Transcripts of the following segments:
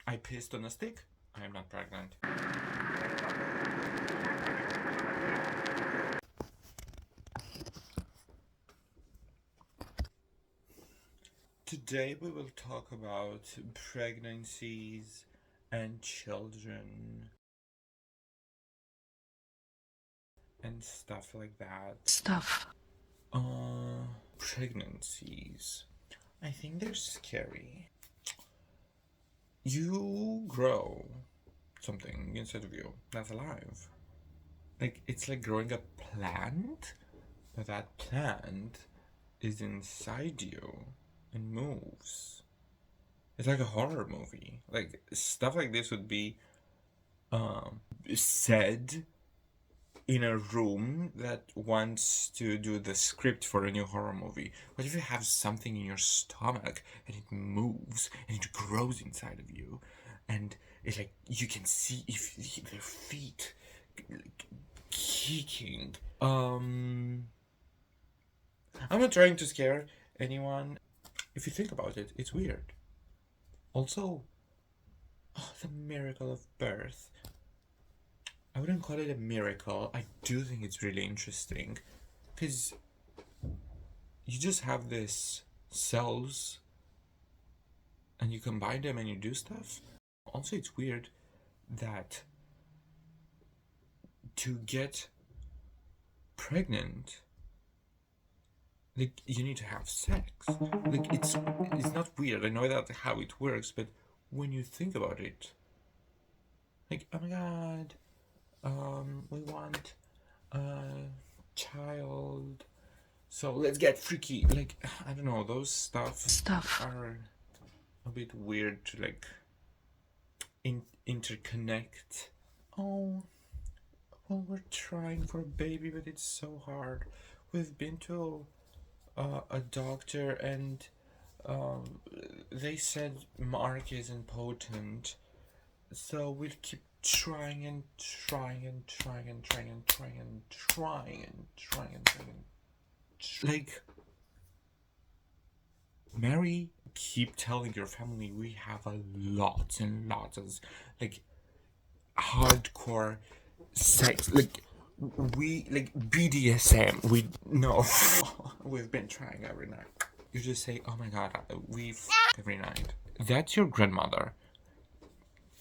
I pissed on a stick. I am not pregnant. Today we will talk about pregnancies and children and stuff like that. Pregnancies. I think they're scary. You grow something inside of you that's alive. Like, it's like growing a plant, but that plant is inside you and moves. It's like a horror movie. Like, stuff like this would be said in a room that wants to do the script for a new horror movie. What if you have something in your stomach and it moves and it grows inside of you, and it's like you can see if their feet kicking. I'm not trying to scare anyone. If you think about it, it's weird. Also, the miracle of birth. I wouldn't call it a miracle. I do think it's really interesting because you just have this cells and you combine them and you do stuff. Also, it's weird that to get pregnant, like, you need to have sex. Like, it's not weird. I know that how it works, but when you think about it, like, oh my god, we want a child, so let's get freaky. Like, I don't know, those stuff are a bit weird to like interconnect. Oh, well, we're trying for a baby, but it's so hard. We've been to a doctor and they said Marc is impotent, so we'll keep trying and trying and trying and trying and trying and trying and trying and trying. Like, Mary, keep telling your family we have a lots and lots of like hardcore sex, like we like BDSM. We know we've been trying every night. You just say, "Oh my god, we every night." That's your grandmother.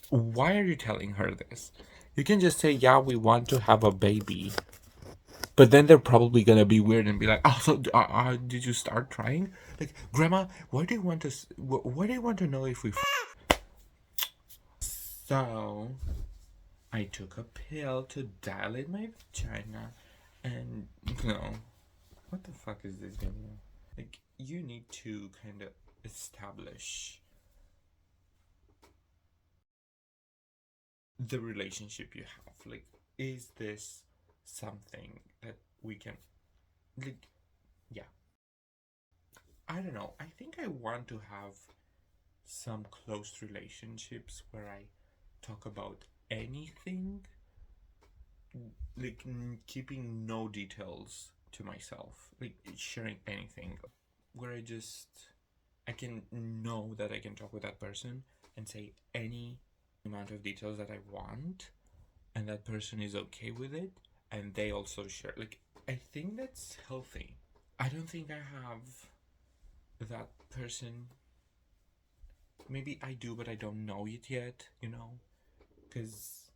Why are you telling her this? You can just say, "Yeah, we want to have a baby." But then they're probably gonna be weird and be like, "Oh, so did you start trying?" Like, Grandma, why do you want to? Why do you want to know if we? So, I took a pill to dilate my vagina, and what the fuck is this video? Like, you need to kind of establish the relationship you have. Like, is this something that we can, like, yeah. I don't know. I think I want to have some close relationships where I talk about anything, like keeping no details to myself, like sharing anything, where I can know that I can talk with that person and say any amount of details that I want, and that person is okay with it, and they also share. Like, I think that's healthy. I don't think I have that person. Maybe I do, but I don't know it yet, because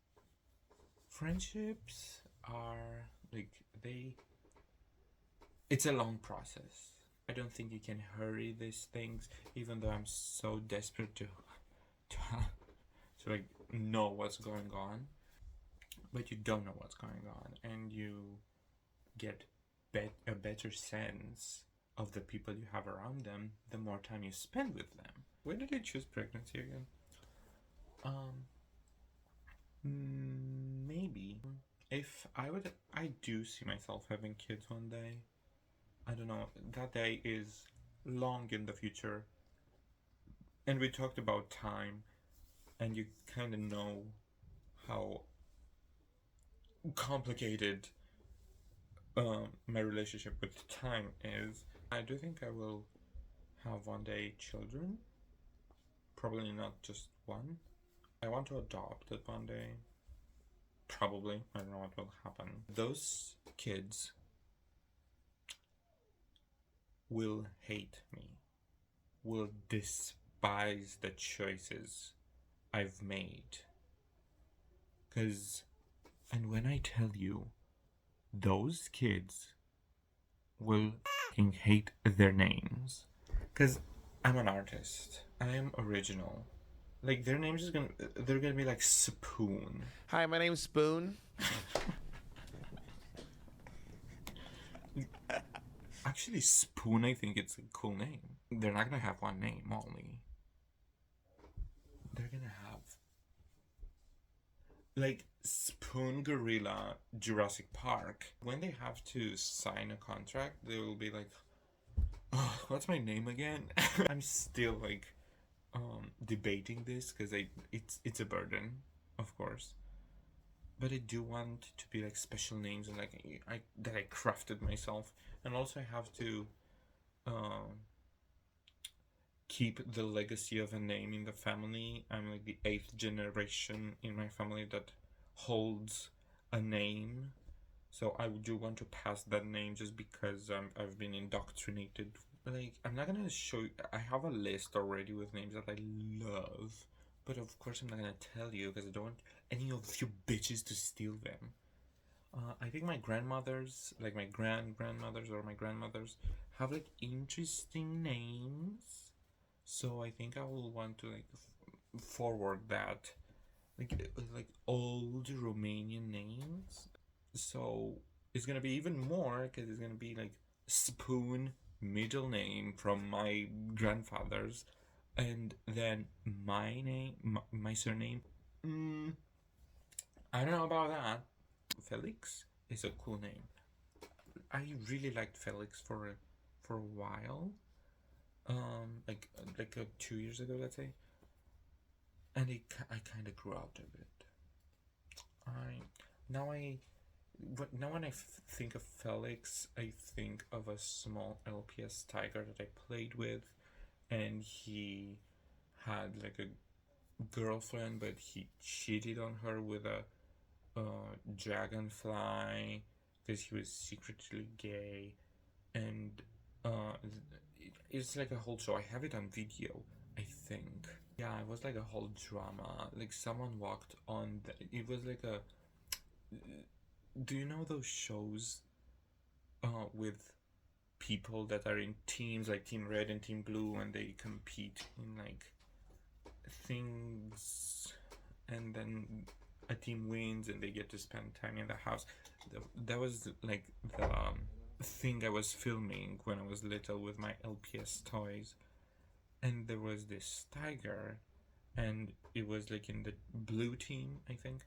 friendships are like it's a long process. I don't think you can hurry these things, even though I'm so desperate to, to like know what's going on. But you don't know what's going on, and you get a better sense of the people you have around them the more time you spend with them. Why did I choose pregnancy again? Maybe if I do see myself having kids one day. I don't know. That day is long in the future, and we talked about time, and you kind of know how complicated my relationship with time is. I do think I will have one day children. Probably not just one. I want to adopt it one day. Probably. I don't know what will happen. Those kids will hate me, will despise the choices I've made. And when I tell you, those kids will fucking hate their names. Because I'm an artist. I am original. Like, their names is they're gonna be like Spoon. Hi, my name's Spoon. Actually, Spoon, I think it's a cool name. They're not gonna have one name only. They're gonna have like Spoon Gorilla Jurassic Park. When they have to sign a contract, they will be like, oh, what's my name again? I'm still like debating this because it's a burden, of course. But I do want to be like special names and like I crafted myself, and also I have to keep the legacy of a name in the family. I'm like the 8th generation in my family that holds a name, so I do want to pass that name just because I've been indoctrinated. Like, I'm not gonna show you, I have a list already with names that I love, but of course I'm not gonna tell you because I don't want any of you bitches to steal them. I think my grandmothers, like my grandmothers or my grandmothers, have like interesting names. So I think I will want to like forward that, like old Romanian names. So it's gonna be even more because it's gonna be like Spoon middle name from my grandfathers, and then my name, my surname. I don't know about that. Felix is a cool name. I really liked Felix for a while. Like 2 years ago, let's say, and I kind of grew out of it. I now I now when I think of Felix, I think of a small LPS tiger that I played with, and he had like a girlfriend, but he cheated on her with a dragonfly because he was secretly gay, and uh, it's like a whole show. I have it on video, I think. Yeah, it was like a whole drama. Like someone walked on. It was like a. Do you know those shows? With people that are in teams like Team Red and Team Blue, and they compete in like things, and then a team wins and they get to spend time in the house. That was like the thing I was filming when I was little with my LPS toys, and there was this tiger, and it was like in the blue team, I think.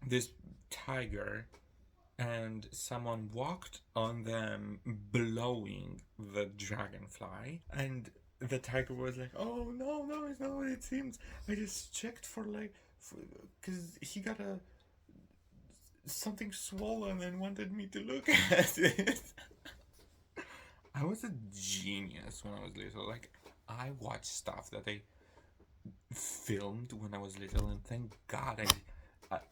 This tiger, and someone walked on them blowing the dragonfly, and the tiger was like, oh no, no, it's not what it seems. I just checked for like, because he got a something swollen and wanted me to look at it. I was a genius when I was little. Like, I watched stuff that I filmed when I was little, and thank God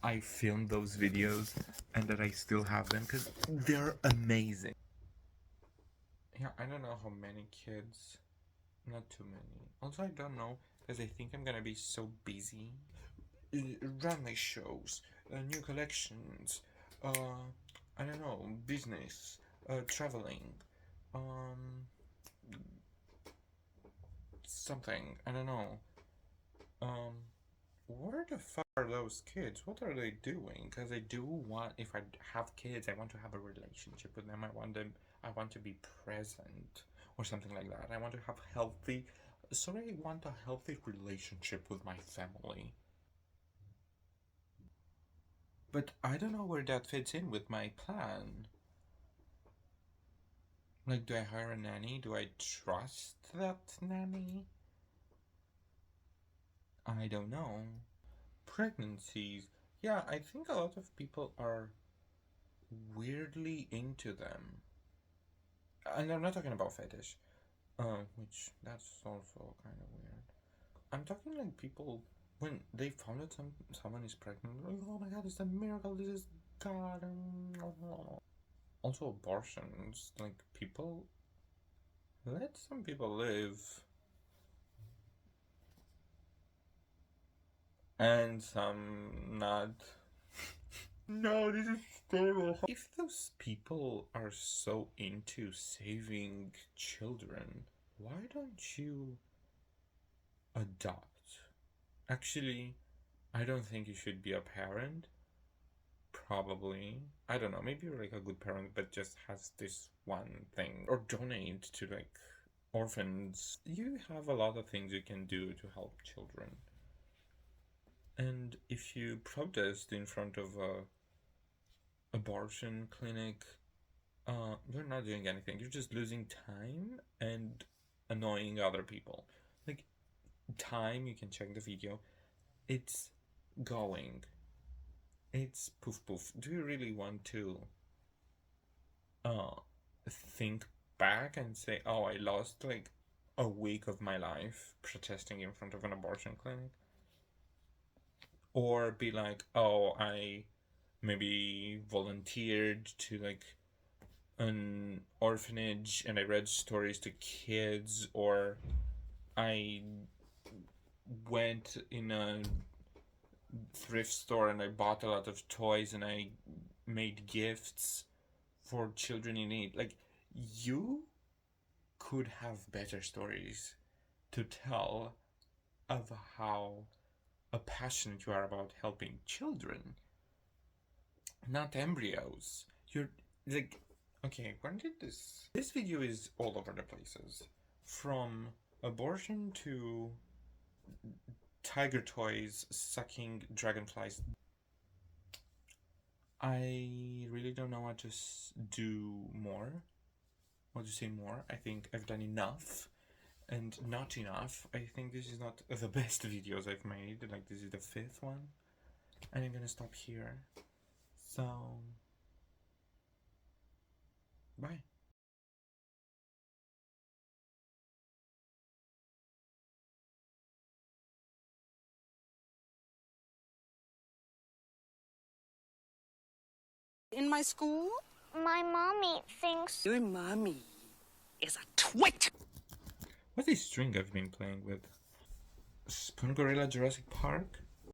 I filmed those videos and that I still have them because they're amazing. Yeah, I don't know how many kids. Not too many. Also, I don't know because I think I'm gonna be so busy. Runway shows, new collections, I don't know, business, traveling, um, something. I don't know. Um, where the fuck are those kids? What are they doing? Because I do want, if I have kids, I want to have a relationship with them. I want them, I want to be present or something like that. I want to have healthy, I want a healthy relationship with my family. But I don't know where that fits in with my plan. Like, do I hire a nanny? Do I trust that nanny? I don't know. Pregnancies. Yeah, I think a lot of people are weirdly into them. And I'm not talking about fetish, which that's also kind of weird. I'm talking like people when they found out someone is pregnant, like, oh my god, it's a miracle, this is God. Also, abortions, like, people, let some people live. And some not. No, this is terrible. If those people are so into saving children, why don't you adopt? Actually, I don't think you should be a parent. Probably. I don't know, maybe you're like a good parent but just has this one thing. Or donate to like orphans. You have a lot of things you can do to help children. And if you protest in front of a abortion clinic, you're not doing anything. You're just losing time and annoying other people. Like, time, you can check the video. It's going. It's poof poof. Do you really want to think back and say, oh, I lost like a week of my life protesting in front of an abortion clinic? Or be like, oh, I maybe volunteered to like an orphanage and I read stories to kids, or I went in a thrift store and I bought a lot of toys and I made gifts for children in need. Like, you could have better stories to tell of how passionate you are about helping children, not embryos. You're like, okay, when did this video is all over the places, from abortion to tiger toys sucking dragonflies. I really don't know what to do more, what to say more. I think I've done enough and not enough. I think this is not the best videos I've made. Like, this is the 5th one and I'm gonna stop here. So bye. In my school? My mommy thinks Your mommy is a twit. What's this string I've been playing with? Spoon Gorilla Jurassic Park?